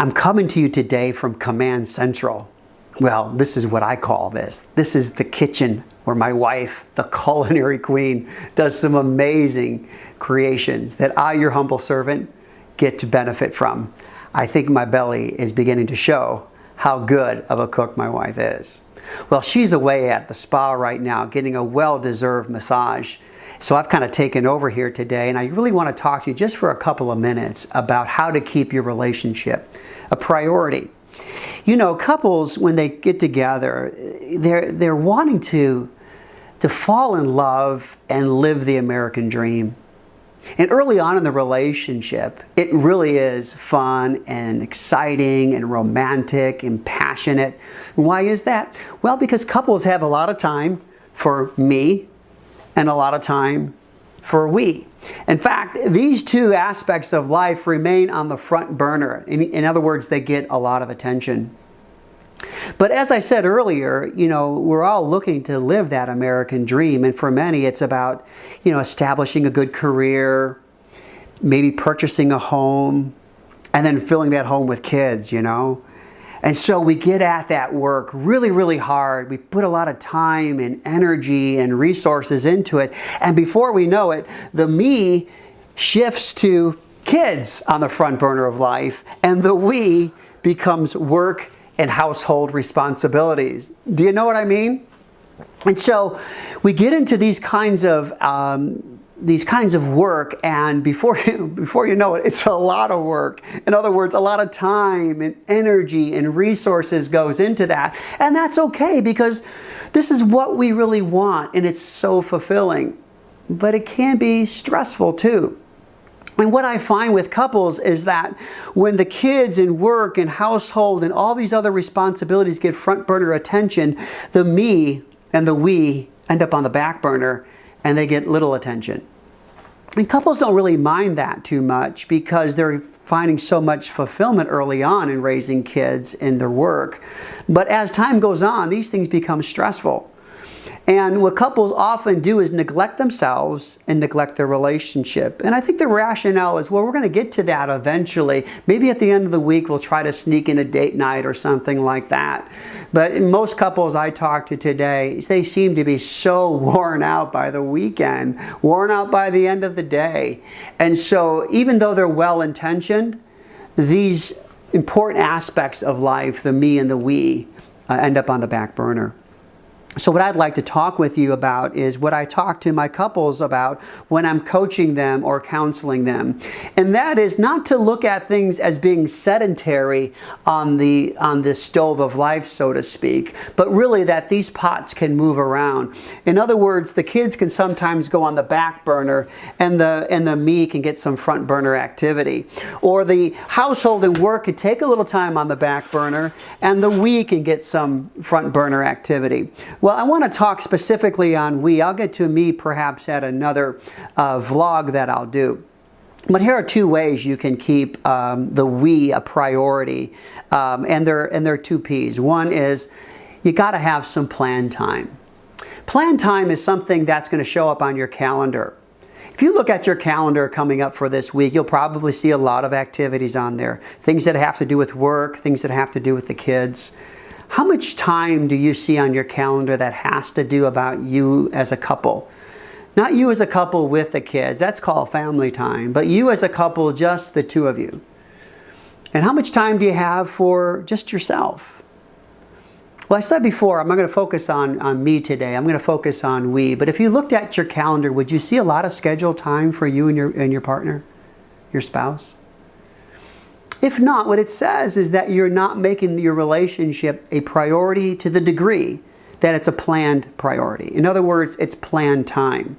I'm coming to you today from Command Central. Well, this is what I call this. This is the kitchen where my wife, the culinary queen, does some amazing creations that I, your humble servant, get to benefit from. I think my belly is beginning to show how good of a cook my wife is. Well, she's away at the spa right now getting a well-deserved massage. So I've kind of taken over here today, and I really want to talk to you just for a couple of minutes about how to keep your relationship a priority. You know, couples, when they get together, they're wanting to fall in love and live the American dream. And early on in the relationship, it really is fun and exciting and romantic and passionate. Why is that? Well, because couples have a lot of time for me and a lot of time for we. In fact, these two aspects of life remain on the front burner. In other words, they get a lot of attention. But as I said earlier, you know, we're all looking to live that American dream. And for many, it's about, you know, establishing a good career, maybe purchasing a home, and then filling that home with kids, you know. And so we get at that work really, really hard. We put a lot of time and energy and resources into it. And before we know it, the me shifts to kids on the front burner of life, and the we becomes work and household responsibilities. Do you know what I mean? And so we get into these kinds of work, and before you know it, it's a lot of work. In other words, a lot of time and energy and resources goes into that. And that's okay, because this is what we really want, and it's so fulfilling. But it can be stressful too. And what I find with couples is that when the kids and work and household and all these other responsibilities get front burner attention, the me and the we end up on the back burner, and they get little attention. And couples don't really mind that too much, because they're finding so much fulfillment early on in raising kids in their work. But as time goes on, these things become stressful. And what couples often do is neglect themselves and neglect their relationship. And I think the rationale is, well, we're going to get to that eventually. Maybe at the end of the week, we'll try to sneak in a date night or something like that. But most couples I talk to today, they seem to be so worn out by the weekend, worn out by the end of the day. And so even though they're well-intentioned, these important aspects of life, the me and the we, end up on the back burner. So what I'd like to talk with you about is what I talk to my couples about when I'm coaching them or counseling them. And that is not to look at things as being sedentary on the stove of life, so to speak, but really that these pots can move around. In other words, the kids can sometimes go on the back burner, and the me can get some front burner activity. Or the household and work can take a little time on the back burner, and the we can get some front burner activity. Well, I want to talk specifically on we. I'll get to me perhaps at another vlog that I'll do. But here are two ways you can keep the we a priority, and they're two P's. One is you got to have some plan time. Plan time is something that's going to show up on your calendar. If you look at your calendar coming up for this week, you'll probably see a lot of activities on there. Things that have to do with work, things that have to do with the kids. How much time do you see on your calendar that has to do about you as a couple? Not you as a couple with the kids, that's called family time, but you as a couple, just the two of you. And how much time do you have for just yourself? Well, I said before, I'm not going to focus on me today, I'm going to focus on we. But if you looked at your calendar, would you see a lot of scheduled time for you and your partner, your spouse? If not, what it says is that you're not making your relationship a priority to the degree that it's a planned priority. In other words, it's planned time.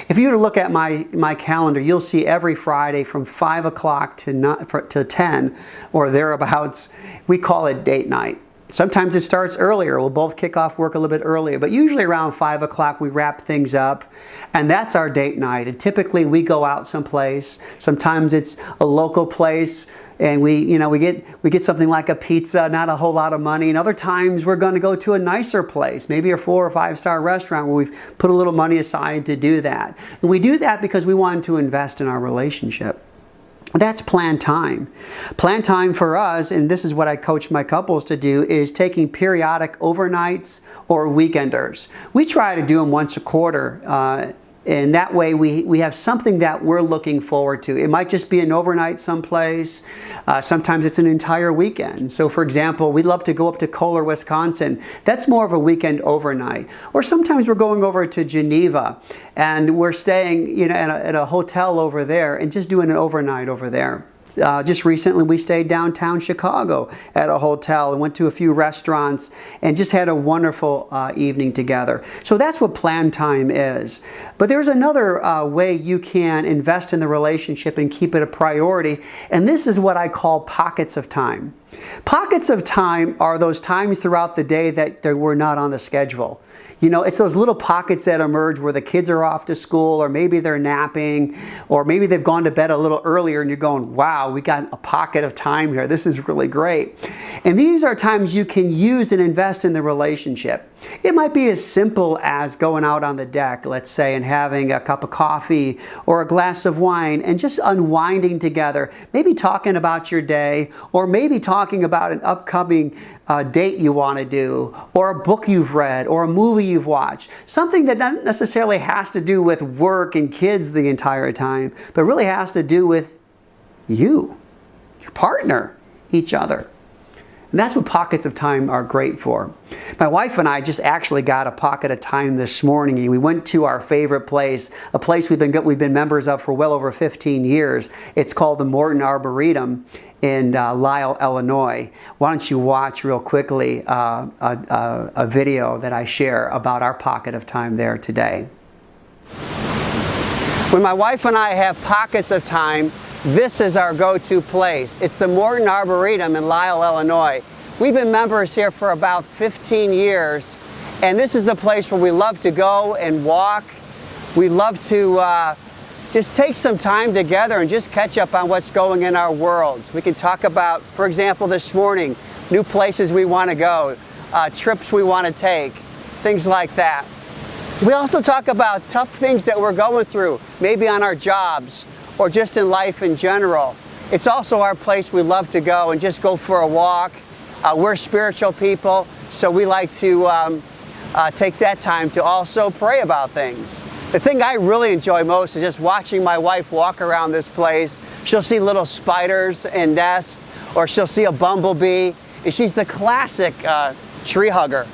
If you were to look at my calendar, you'll see every Friday from 5 o'clock to 10 or thereabouts, we call it date night. Sometimes it starts earlier. We'll both kick off work a little bit earlier, but usually around 5 o'clock we wrap things up, and that's our date night. And typically we go out someplace. Sometimes it's a local place, and we get something like a pizza, not a whole lot of money. And other times we're going to go to a nicer place, maybe a 4 or 5 star restaurant where we've put a little money aside to do that. And we do that because we want to invest in our relationship. That's planned time. Planned time for us, and this is what I coach my couples to do, is taking periodic overnights or weekenders. We try to do them once a quarter, and that way we have something that we're looking forward to. It might just be an overnight someplace. Sometimes it's an entire weekend. So for example, we'd love to go up to Kohler, Wisconsin. That's more of a weekend overnight. Or sometimes we're going over to Geneva and we're staying, at a hotel over there and just doing an overnight over there. Just recently we stayed downtown Chicago at a hotel and went to a few restaurants and just had a wonderful evening together. So that's what planned time is. But there's another way you can invest in the relationship and keep it a priority, and this is what I call pockets of time. Pockets of time are those times throughout the day that we're not on the schedule. It's those little pockets that emerge where the kids are off to school, or maybe they're napping, or maybe they've gone to bed a little earlier and you're going, wow, we got a pocket of time here. This is really great. And these are times you can use and invest in the relationship. It might be as simple as going out on the deck, let's say, and having a cup of coffee or a glass of wine and just unwinding together, maybe talking about your day, or maybe talking about an upcoming date you want to do, or a book you've read, or a movie you've watched. Something that not necessarily has to do with work and kids the entire time, but really has to do with you, your partner, each other. And that's what pockets of time are great for. My wife and I just actually got a pocket of time this morning, and we went to our favorite place, a place we've been members of for well over 15 years. It's called the Morton Arboretum in Lisle, Illinois. Why don't you watch real quickly a video that I share about our pocket of time there today. When my wife and I have pockets of time, this is our go-to place. It's the Morton Arboretum in Lisle, Illinois. We've been members here for about 15 years, and this is the place where we love to go and walk. We love to just take some time together and just catch up on what's going in our worlds. We can talk about, for example, this morning, new places we want to go, trips we want to take, things like that. We also talk about tough things that we're going through, maybe on our jobs, or just in life in general. It's also our place we love to go and just go for a walk. We're spiritual people, so we like to take that time to also pray about things. The thing I really enjoy most is just watching my wife walk around this place. She'll see little spiders and nests, or she'll see a bumblebee, and she's the classic tree hugger.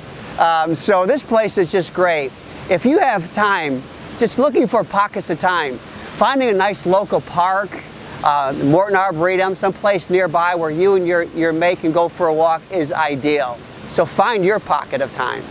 So this place is just great. If you have time, just looking for pockets of time, finding a nice local park, Morton Arboretum, someplace nearby where you and your mate can go for a walk is ideal. So find your pocket of time.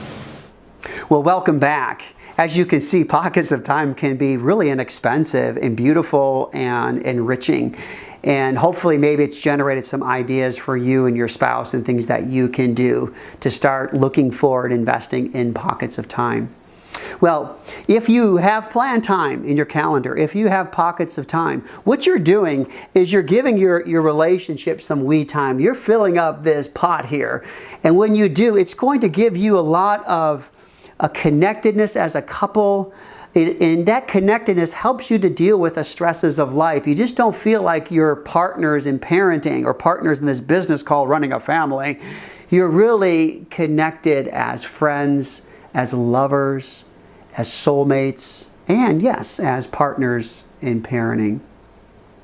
Well, welcome back. As you can see, pockets of time can be really inexpensive and beautiful and enriching. And hopefully maybe it's generated some ideas for you and your spouse and things that you can do to start looking forward, investing in pockets of time. Well, if you have planned time in your calendar, if you have pockets of time, what you're doing is you're giving your relationship some we time. You're filling up this pot here. And when you do, it's going to give you a lot of a connectedness as a couple. And that connectedness helps you to deal with the stresses of life. You just don't feel like you're partners in parenting or partners in this business called running a family. You're really connected as friends, as lovers, as soulmates, and yes, as partners in parenting.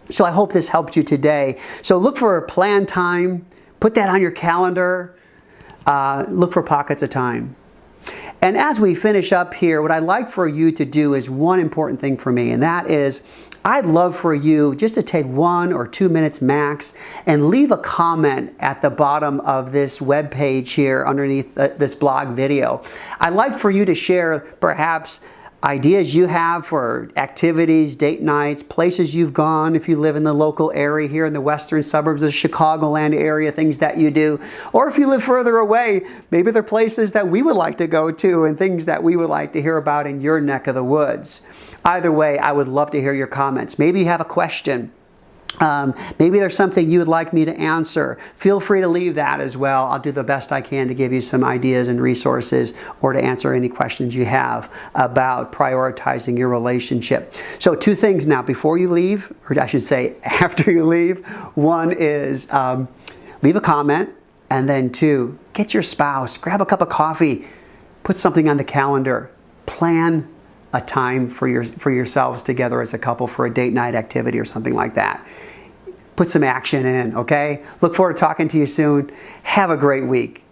So I hope this helped you today. So look for a planned time, put that on your calendar, look for pockets of time. And as we finish up here, what I'd like for you to do is one important thing for me, and that is I'd love for you just to take 1 or 2 minutes max and leave a comment at the bottom of this web page here underneath this blog video. I'd like for you to share perhaps ideas you have for activities, date nights, places you've gone if you live in the local area here in the western suburbs of Chicagoland area, things that you do. Or if you live further away, maybe there are places that we would like to go to and things that we would like to hear about in your neck of the woods. Either way, I would love to hear your comments. Maybe you have a question. Maybe there's something you would like me to answer. Feel free to leave that as well. I'll do the best I can to give you some ideas and resources or to answer any questions you have about prioritizing your relationship. So 2 things now before you leave, or I should say after you leave. One is leave a comment, and then 2, get your spouse, grab a cup of coffee, put something on the calendar, plan a time for yourselves together as a couple for a date night activity or something like that. Put some action in, okay? Look forward to talking to you soon. Have a great week.